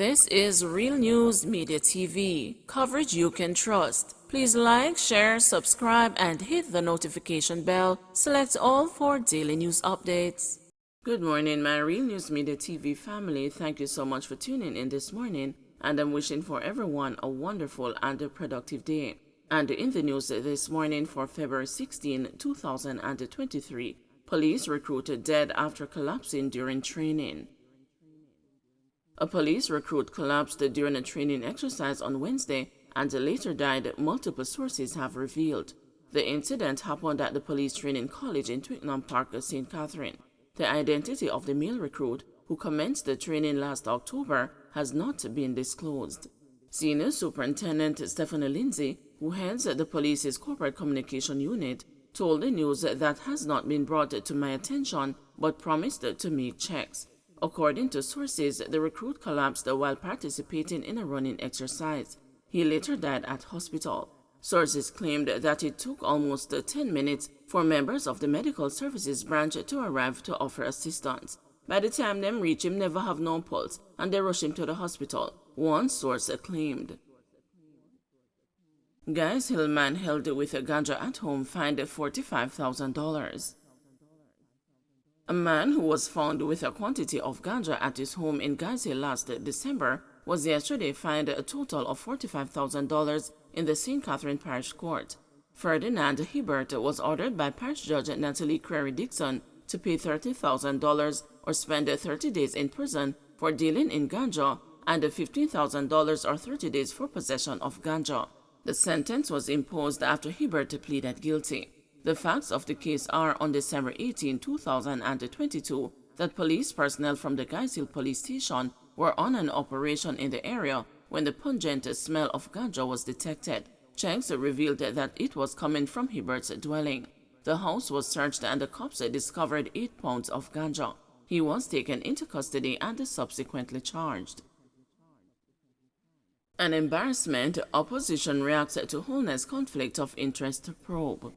This is Real News Media TV, coverage you can trust. Please like, share, subscribe, and hit the notification bell. Select all for daily news updates. Good morning, my Real News Media TV family. Thank you so much for tuning in this morning, and I'm wishing for everyone a wonderful and a productive day. And in the news this morning for February 16, 2023, police recruited dead after collapsing during training. A police recruit collapsed during a training exercise on Wednesday and later died, multiple sources have revealed. The incident happened at the police training college in Twickenham Park, St. Catherine. The identity of the male recruit, who commenced the training last October, has not been disclosed. Senior Superintendent Stephanie Lindsay, who heads the police's corporate communication unit, told the news that has not been brought to my attention but promised to make checks. According to sources, the recruit collapsed while participating in a running exercise. He later died at hospital. Sources claimed that it took almost 10 minutes for members of the medical services branch to arrive to offer assistance. By the time them reach him never have no pulse and they rush him to the hospital, one source claimed. Guys Hill man held with a ganja at home fined $45,000. A man who was found with a quantity of ganja at his home in Guys Hill last December was yesterday fined a total of $45,000 in the St. Catherine Parish Court. Ferdinand Hibbert was ordered by Parish Judge Natalie Creary Dixon to pay $30,000 or spend 30 days in prison for dealing in ganja and $15,000 or 30 days for possession of ganja. The sentence was imposed after Hibbert pleaded guilty. The facts of the case are on December 18, 2022, that police personnel from the Guys Hill police station were on an operation in the area when the pungent smell of ganja was detected. Checks revealed that it was coming from Hibbert's dwelling. The house was searched and the cops discovered 8 pounds of ganja. He was taken into custody and subsequently charged. An embarrassment, opposition reacts to Holness conflict of interest probe.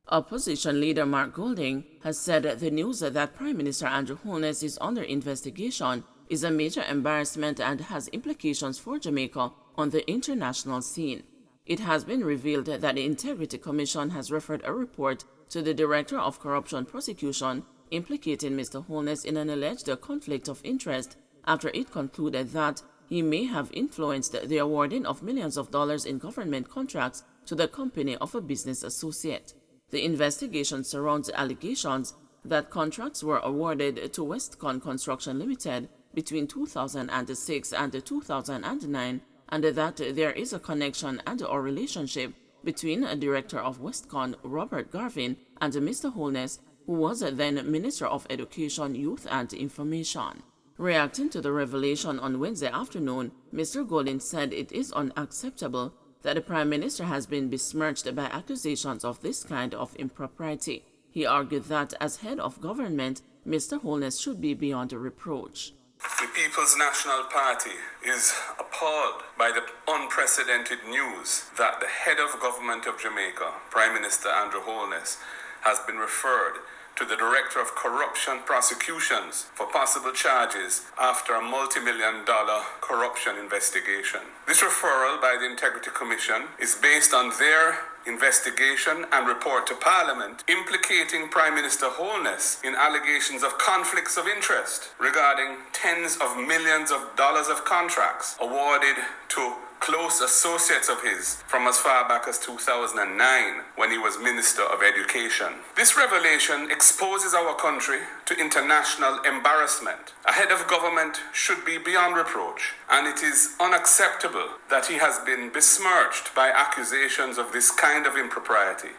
Opposition leader Mark Golding has said the news that Prime Minister Andrew Holness is under investigation is a major embarrassment and has implications for Jamaica on the international scene. It has been revealed that the Integrity Commission has referred a report to the Director of Corruption Prosecution implicating Mr. Holness in an alleged conflict of interest after it concluded that he may have influenced the awarding of millions of dollars in government contracts to the company of a business associate. The investigation surrounds allegations that contracts were awarded to Westcon Construction Limited between 2006 and 2009, and that there is a connection and/or relationship between a director of Westcon, Robert Garvin, and Mr. Holness, who was then Minister of Education, Youth and Information. Reacting to the revelation on Wednesday afternoon, Mr. Golding said it is unacceptable that the Prime Minister has been besmirched by accusations of this kind of impropriety. He argued that as head of government, Mr. Holness should be beyond reproach. The People's National Party is appalled by the unprecedented news that the head of government of Jamaica, Prime Minister Andrew Holness, has been referred to the Director of Corruption Prosecutions for possible charges after a multi-million-dollar corruption investigation. This referral by the Integrity Commission is based on their investigation and report to Parliament implicating Prime Minister Holness in allegations of conflicts of interest regarding tens of millions of dollars of contracts awarded to close associates of his from as far back as 2009 when he was Minister of Education. This revelation exposes our country to international embarrassment. A head of government should be beyond reproach, and it is unacceptable that he has been besmirched by accusations of this kind of impropriety.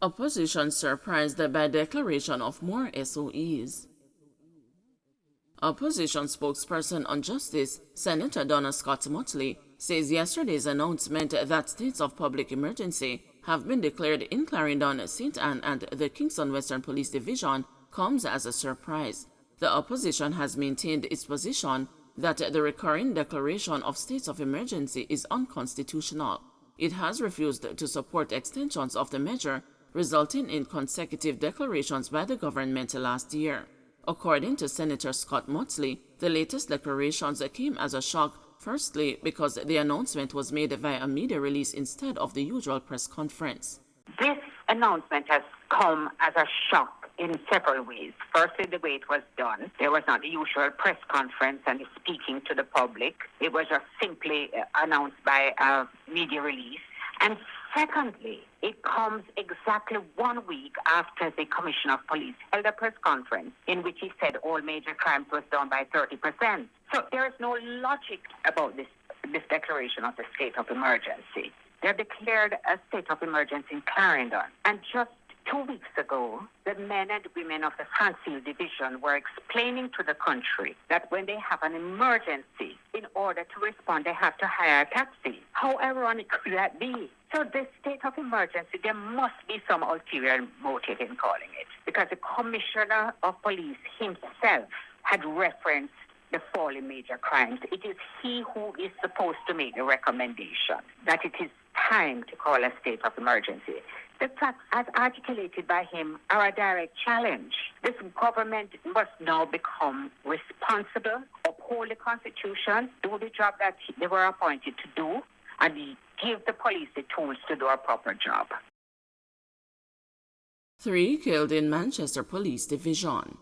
Opposition surprised by declaration of more SOEs. Opposition spokesperson on justice, Senator Donna Scott Motley, says yesterday's announcement that states of public emergency have been declared in Clarendon, St. Anne, and the Kingston Western Police Division comes as a surprise. The opposition has maintained its position that the recurring declaration of states of emergency is unconstitutional. It has refused to support extensions of the measure, resulting in consecutive declarations by the government last year. According to Senator Scott Motley, the latest declarations came as a shock, firstly because the announcement was made via a media release instead of the usual press conference. This announcement has come as a shock in several ways. Firstly, the way it was done. There was not the usual press conference and speaking to the public. It was just simply announced by a media release. And secondly, it comes exactly 1 week after the Commissioner of Police held a press conference in which he said all major crimes was down by 30%. So there is no logic about this declaration of the state of emergency. They declared a state of emergency in Clarendon. And just 2 weeks ago, the men and women of the Francine Division were explaining to the country that when they have an emergency, in order to respond, they have to hire a taxi. How ironic could that be? So this state of emergency, there must be some ulterior motive in calling it, because the Commissioner of Police himself had referenced the fall in major crimes. It is he who is supposed to make the recommendation that it is time to call a state of emergency. The facts, as articulated by him, are a direct challenge. This government must now become responsible, uphold the Constitution, do the job that they were appointed to do, and give the police the tools to do a proper job. 3 killed in Manchester Police Division.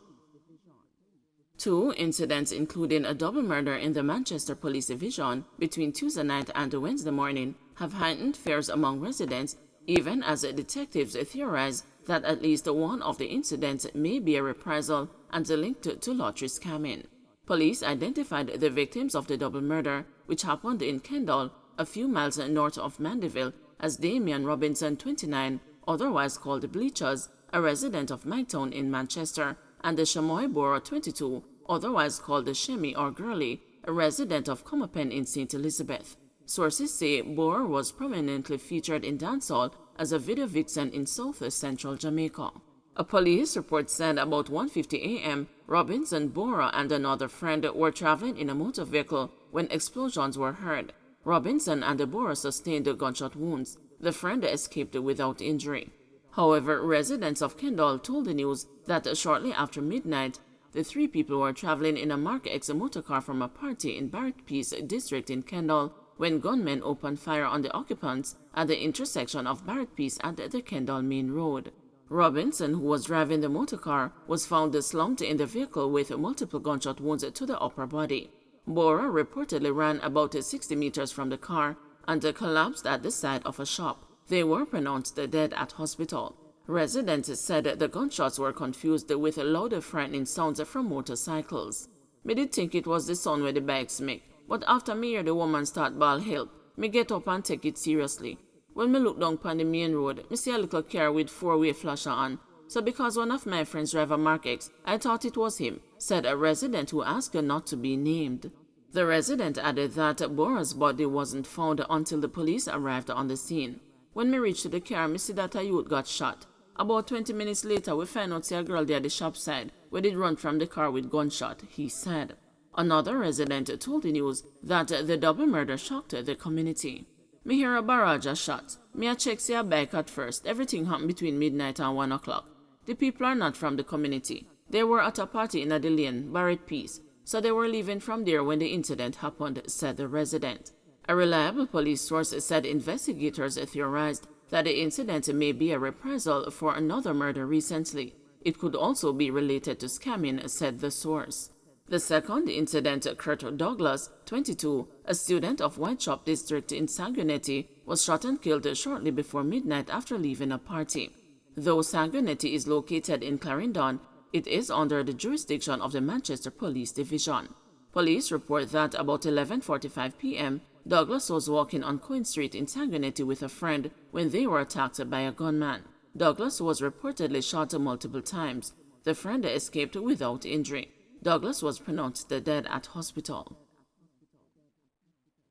2 incidents, including a double murder in the Manchester Police Division between Tuesday night and Wednesday morning, have heightened fears among residents, even as detectives theorize that at least one of the incidents may be a reprisal and linked to lottery scamming. Police identified the victims of the double murder, which happened in Kendal, a few miles north of Mandeville, as Damian Robinson, 29, otherwise called Bleachers, a resident of Mytown in Manchester, and the Shamoy Borough, 22, otherwise called Shemi or Gurley, a resident of Comapen in St. Elizabeth. Sources say Borough was prominently featured in dancehall as a video vixen in southwest central Jamaica. A police report said about 1:50 a.m., Robinson, Borough, and another friend were traveling in a motor vehicle when explosions were heard. Robinson and Borough sustained gunshot wounds. The friend escaped without injury. However, residents of Kendal told the news that shortly after midnight, the 3 people were traveling in a Mark X motorcar from a party in Barrett Peace district in Kendal when gunmen opened fire on the occupants at the intersection of Barrett Peace and the Kendal Main Road. Robinson, who was driving the motorcar, was found slumped in the vehicle with multiple gunshot wounds to the upper body. Borough reportedly ran about 60 meters from the car and collapsed at the side of a shop. They were pronounced dead at hospital. Residents said the gunshots were confused with loud frightening sounds from motorcycles. Me did think it was the sound where the bikes make, but after me hear the woman start bawl help, me get up and take it seriously. When me look down on the main road, me see a little car with 4-way flasher on. So because one of my friends drive a Mark X, I thought it was him, said a resident who asked her not to be named. The resident added that Bora's body wasn't found until the police arrived on the scene. When me reached the car, me see that a youth got shot. About 20 minutes later, we found out a girl there at the shop side, where did run from the car with gunshot, he said. Another resident told the news that the double murder shocked the community. Me hear a barrage of shots. Me a check see a bike at first. Everything happened between midnight and 1 o'clock. The people are not from the community. They were at a party in a lane, Barrett Peace, so they were leaving from there when the incident happened, said the resident. A reliable police source said investigators theorized that the incident may be a reprisal for another murder recently. It could also be related to scamming, said the source. The second incident, Kurt Douglas, 22, a student of Whiteshop District in Sanguinetti, was shot and killed shortly before midnight after leaving a party. Though Sanguinetti is located in Clarendon, it is under the jurisdiction of the Manchester Police Division. Police report that about 11:45 p.m., Douglas was walking on Coin Street in Sanguinetti with a friend when they were attacked by a gunman. Douglas was reportedly shot multiple times. The friend escaped without injury. Douglas was pronounced dead at hospital.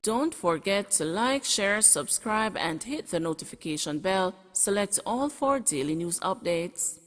Don't forget to like, share, subscribe, and hit the notification bell. Select all for daily news updates.